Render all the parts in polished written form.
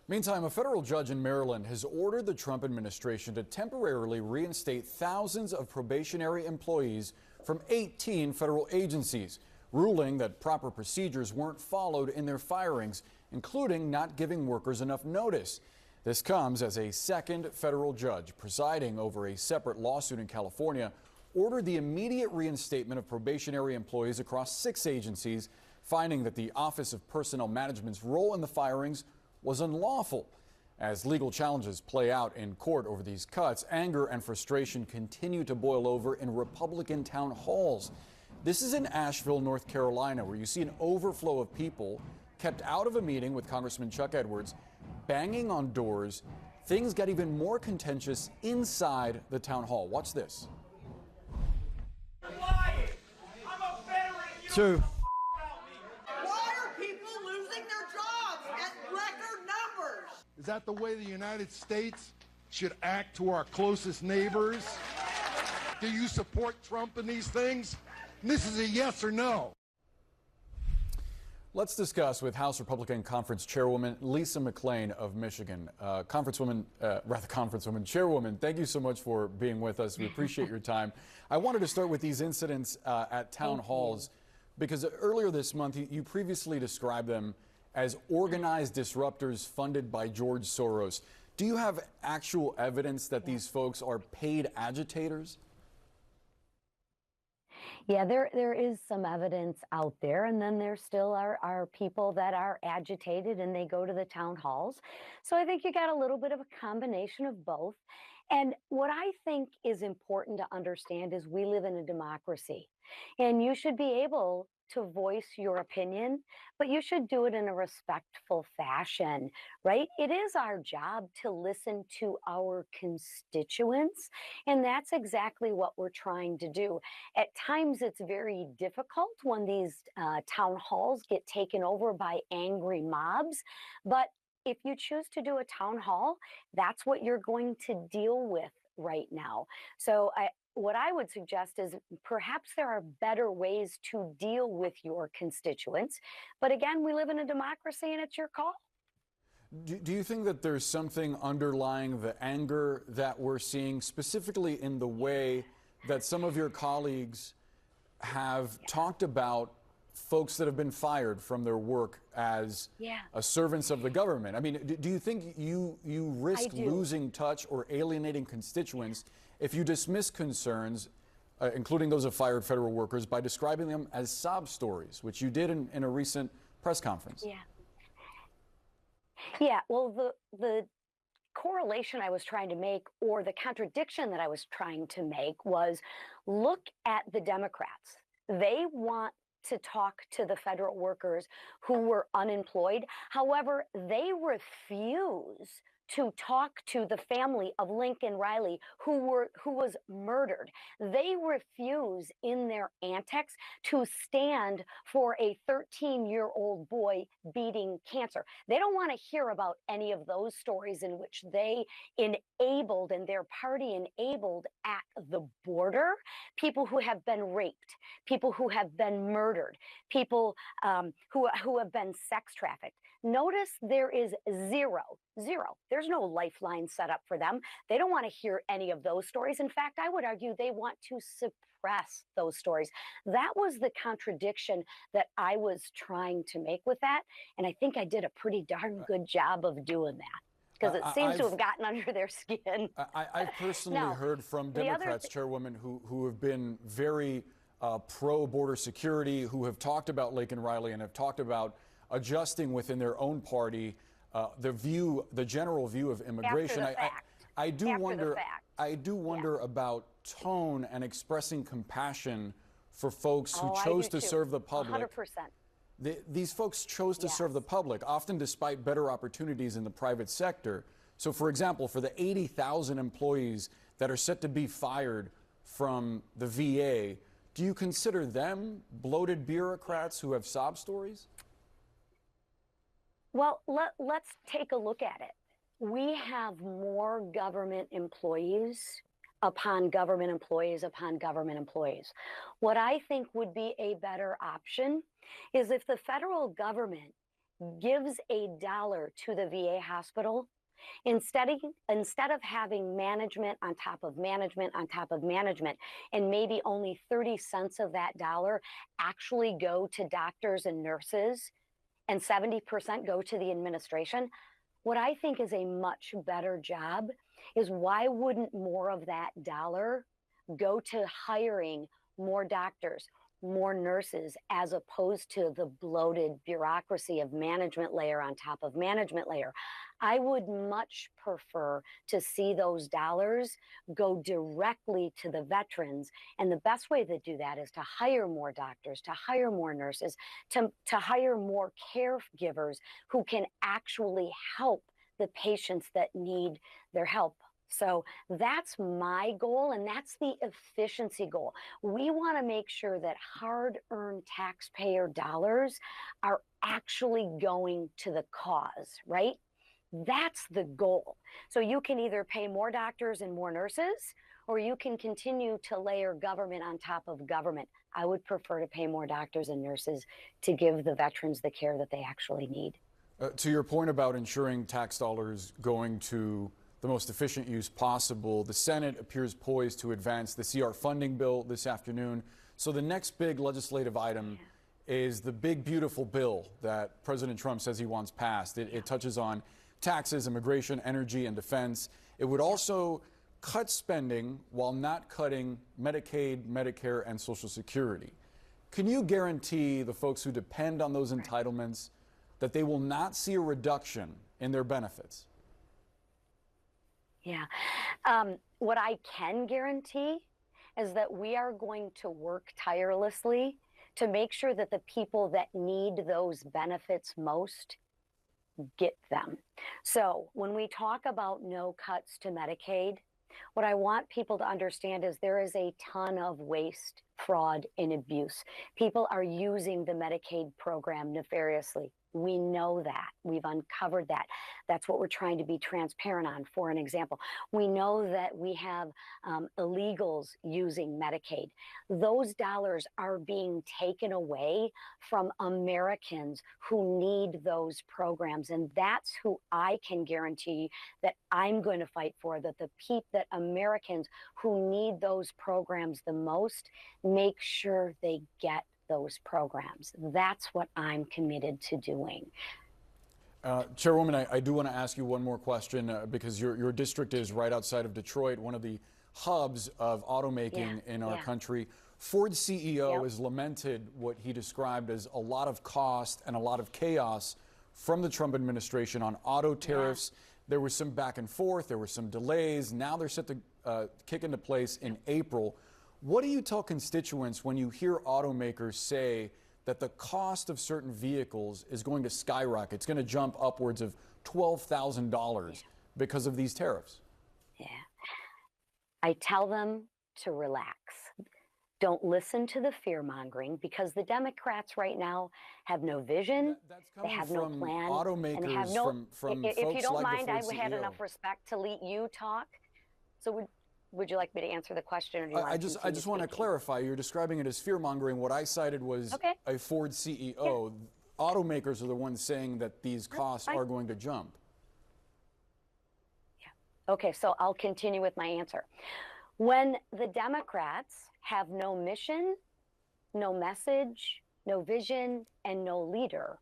Meantime, a federal judge in Maryland has ordered the Trump administration to temporarily reinstate thousands of probationary employees from 18 federal agencies, ruling that proper procedures weren't followed in their firings, including not giving workers enough notice. This comes as a second federal judge presiding over a separate lawsuit in California ordered the immediate reinstatement of probationary employees across 6 agencies, finding that the Office of Personnel Management's role in the firings was unlawful. As legal challenges play out in court over these cuts, anger and frustration continue to boil over in Republican town halls. This is in Asheville, North Carolina, where you see an overflow of people kept out of a meeting with Congressman Chuck Edwards, banging on doors. Things got even more contentious inside the town hall. Watch this. True. Is that the way the United States should act to our closest neighbors? Do you support Trump in these things? And this is a yes or no. Let's discuss with House Republican Conference Chairwoman Lisa McClain of Michigan. Chairwoman, thank you so much for being with us. We appreciate your time. I wanted to start with these incidents at town halls because earlier this month you previously described them as organized disruptors funded by George Soros. Do you have actual evidence that these folks are paid agitators? Yeah, there is some evidence out there, and then there still are people that are agitated and they go to the town halls. So I think you got a little bit of a combination of both. And what I think is important to understand is we live in a democracy, and you should be able to voice your opinion, but you should do it in a respectful fashion, right? It is our job to listen to our constituents, and that's exactly what we're trying to do. At times, it's very difficult when these town halls get taken over by angry mobs, but if you choose to do a town hall, that's what you're going to deal with right now. So what I would suggest is perhaps there are better ways to deal with your constituents. But again, we live in a democracy and it's your call. Do you think that there's something underlying the anger that we're seeing, specifically in the way that some of your colleagues have talked about folks that have been fired from their work as servants of the government? I mean, do you think you risk losing touch or alienating constituents if you dismiss concerns, including those of fired federal workers, by describing them as sob stories, which you did in a recent press conference? Yeah, well, the correlation I was trying to make, or the contradiction that I was trying to make, was look at the Democrats. They want to talk to the federal workers who were unemployed. However, they refuse to talk to the family of Lincoln Riley, who was murdered. They refuse in their antics to stand for a 13-year-old boy beating cancer. They don't want to hear about any of those stories in which they enabled and their party enabled at the border people who have been raped, people who have been murdered, people who have been sex trafficked. Notice there is zero. There's no lifeline set up for them. They don't want to hear any of those stories. In fact, I would argue they want to suppress those stories. That was the contradiction that I was trying to make with that. And I think I did a pretty darn good job of doing that, because it seems to have gotten under their skin. I've personally heard from Democrats, Chairwoman, who have been very pro-border security, who have talked about Lincoln Riley and have talked about adjusting within their own party the general view of immigration. I do wonder about tone and expressing compassion for folks who chose to serve the public. 100%. These folks chose to serve the public, often despite better opportunities in the private sector. So, for example, for the 80,000 employees that are set to be fired from the VA, do you consider them bloated bureaucrats who have sob stories? Well, let's take a look at it. We have more government employees upon government employees upon government employees. What I think would be a better option is if the federal government gives $1 to the VA hospital, instead of having management on top of management on top of management, and maybe only 30 cents of that dollar actually go to doctors and nurses, and 70% go to the administration, what I think is a much better job is, why wouldn't more of that dollar go to hiring more doctors, more nurses, as opposed to the bloated bureaucracy of management layer on top of management layer? I would much prefer to see those dollars go directly to the veterans. And the best way to do that is to hire more doctors, to hire more nurses, to hire more caregivers who can actually help the patients that need their help. So that's my goal, and that's the efficiency goal. We want to make sure that hard-earned taxpayer dollars are actually going to the cause, right? That's the goal. So you can either pay more doctors and more nurses, or you can continue to layer government on top of government. I would prefer to pay more doctors and nurses to give the veterans the care that they actually need. To your point about ensuring tax dollars going to the most efficient use possible, the Senate appears poised to advance the CR funding bill this afternoon. So the next big legislative item is the big, beautiful bill that President Trump says he wants passed. It touches on taxes, immigration, energy, and defense. It would also cut spending while not cutting Medicaid, Medicare, and Social Security. Can you guarantee the folks who depend on those entitlements that they will not see a reduction in their benefits? Yeah. What I can guarantee is that we are going to work tirelessly to make sure that the people that need those benefits most get them. So when we talk about no cuts to Medicaid, what I want people to understand is there is a ton of waste, fraud, and abuse. People are using the Medicaid program nefariously. We know that. We've uncovered that. That's what we're trying to be transparent on. For an example, we know that we have illegals using Medicaid. Those dollars are being taken away from Americans who need those programs. And that's who I can guarantee that I'm going to fight for, that that Americans who need those programs the most, make sure they get those programs. That's what I'm committed to doing. Chairwoman, I do want to ask you one more question because your district is right outside of Detroit, one of the hubs of automaking in our country. Ford's CEO has lamented what he described as a lot of cost and a lot of chaos from the Trump administration on auto tariffs. There was some back and forth, there were some delays. Now they're set to kick into place in April. What do you tell constituents when you hear automakers say that the cost of certain vehicles is going to skyrocket? It's going to jump upwards of $12,000 because of these tariffs. Yeah. I tell them to relax. Don't listen to the fear-mongering, because the Democrats right now have no vision, they have no plan, automakers, and they have no, from if folks you don't like mind, I had enough respect to let you talk. So would you like me to answer the question, or do you want to I just want to clarify. You're describing it as fear-mongering. What I cited was a Ford CEO. Automakers are the ones saying that these costs are going to jump. Okay, so I'll continue with my answer. When the Democrats have no mission, no message, no vision, and no leader,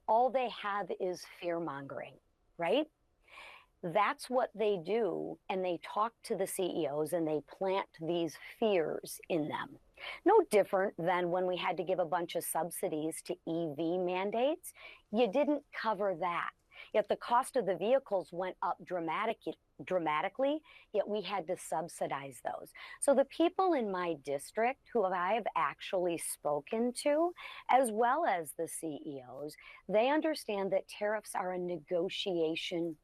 all they have is fear-mongering, right? That's what they do, and they talk to the CEOs and they plant these fears in them. No different than when we had to give a bunch of subsidies to EV mandates. You didn't cover that. Yet the cost of the vehicles went up dramatically, yet we had to subsidize those. So the people in my district who I have actually spoken to, as well as the CEOs, they understand that tariffs are a negotiation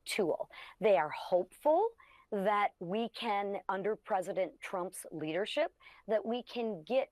tool. They are hopeful that we can, under President Trump's leadership, that we can get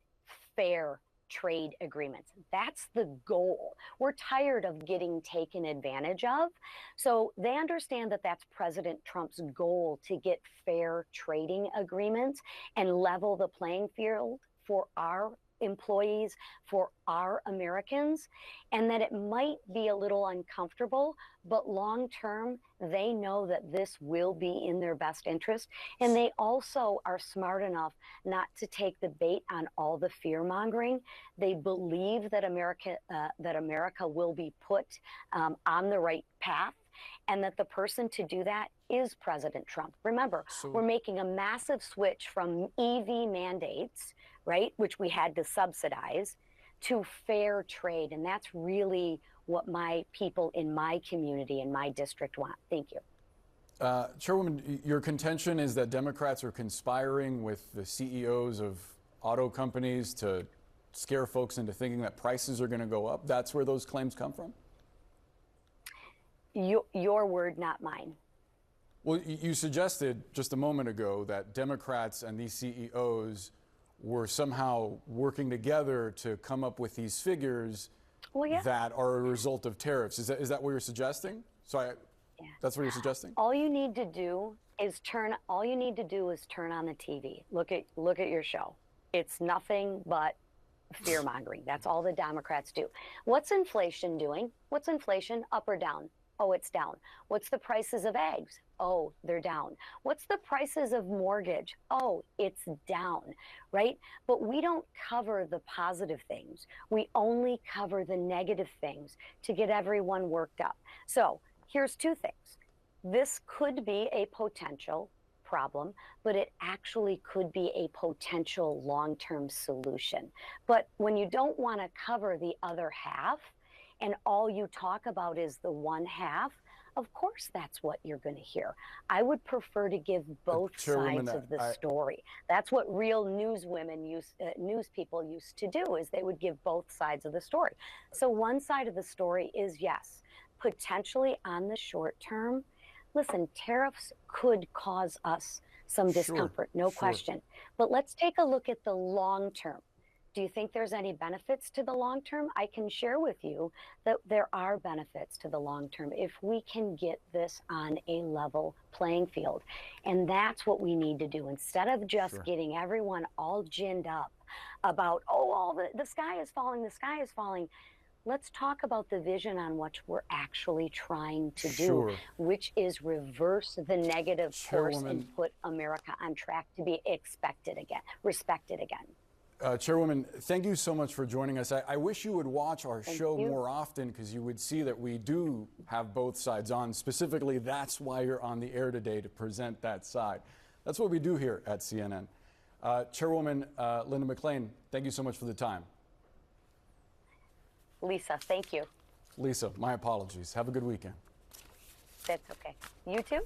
fair trade agreements. That's the goal. We're tired of getting taken advantage of. So they understand that that's President Trump's goal, to get fair trading agreements and level the playing field for our employees, for our Americans, and that it might be a little uncomfortable, but long term, they know that this will be in their best interest. And they also are smart enough not to take the bait on all the fear mongering. They believe that America will be put on the right path, and that the person to do that is President Trump. Remember, we're making a massive switch from EV mandates, right, which we had to subsidize, to fair trade. And that's really what my people in my community, in my district want. Thank you. Chairwoman, your contention is that Democrats are conspiring with the CEOs of auto companies to scare folks into thinking that prices are going to go up. That's where those claims come from? Your word, not mine. Well, you suggested just a moment ago that Democrats and these CEOs were somehow working together to come up with these figures that are a result of tariffs. Is that what you're suggesting? That's what you're suggesting? All you need to do is turn on the TV. Look at your show. It's nothing but fear mongering. That's all the Democrats do. What's inflation doing? What's inflation? Up or down? Oh, it's down. What's the prices of eggs? Oh, they're down. What's the prices of mortgage? Oh, it's down, right? But we don't cover the positive things. We only cover the negative things to get everyone worked up. So here's two things. This could be a potential problem, but it actually could be a potential long-term solution. But when you don't want to cover the other half, and all you talk about is the one half, of course that's what you're going to hear. I would prefer to give both sides of the story. That's what real news people used to do, is they would give both sides of the story. So one side of the story is, yes, potentially on the short term, listen, tariffs could cause us some discomfort, no question. But let's take a look at the long term. Do you think there's any benefits to the long term? I can share with you that there are benefits to the long term if we can get this on a level playing field. And that's what we need to do. Instead of just getting everyone all ginned up about, oh, the sky is falling, the sky is falling. Let's talk about the vision on what we're actually trying to do, which is reverse the negative course and put America on track to be respected again. Chairwoman, thank you so much for joining us. I wish you would watch our show more often, because you would see that we do have both sides on. Specifically, that's why you're on the air today, to present that side. That's what we do here at CNN. Chairwoman Linda McClain, thank you so much for the time. Lisa, thank you. Lisa, my apologies. Have a good weekend. That's okay. You too?